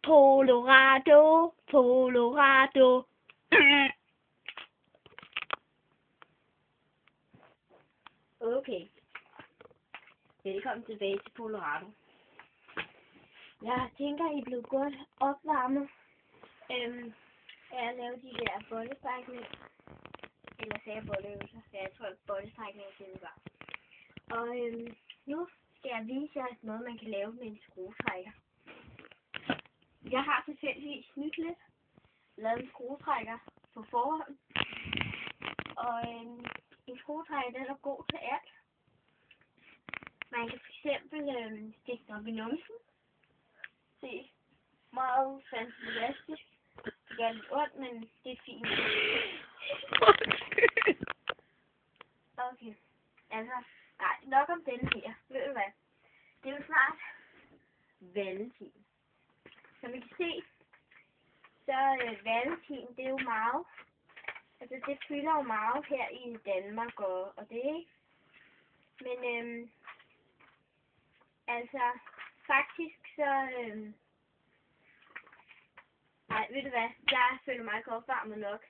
Colorado, Colorado. Okay. Velkommen tilbage til Colorado. Jeg tænker, I er blevet godt opvarmet. Jeg lavede de der bollestrækninger. Eller sagde jeg bolleøvelser? Ja, jeg tror, at bollestrækninger det var. Og nu skal jeg vise jer noget, man kan lave med en skruetrækker. Jeg har tilfældigvis snydt lidt. Lavet en skruetrækker på forhånd. Og en skruetrækker, den er god til alt. Man kan fx stikke den op i numsen. Se, meget fantastisk. Det gør lidt ondt, men det er fint. Okay, altså, nej, nok om denne her. Ved du hvad? Det er jo snart valentin. Som I kan se, så valentin, det er jo meget. Altså, det fylder jo meget her i Danmark og det, ikke? Men altså, faktisk så, nej, ved du hvad? Jeg føler mig ikke opvarmet nok.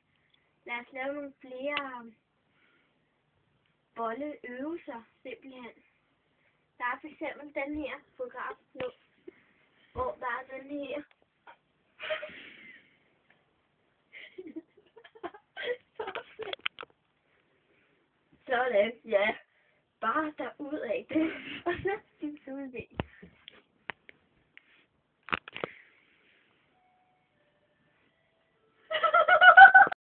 Lad os lave nogle flere bolleøvelser, simpelthen. Der er for eksempel den her fotograf nu. Og der er den her. Sådan, ja. Bare derudad det. Og så din solben.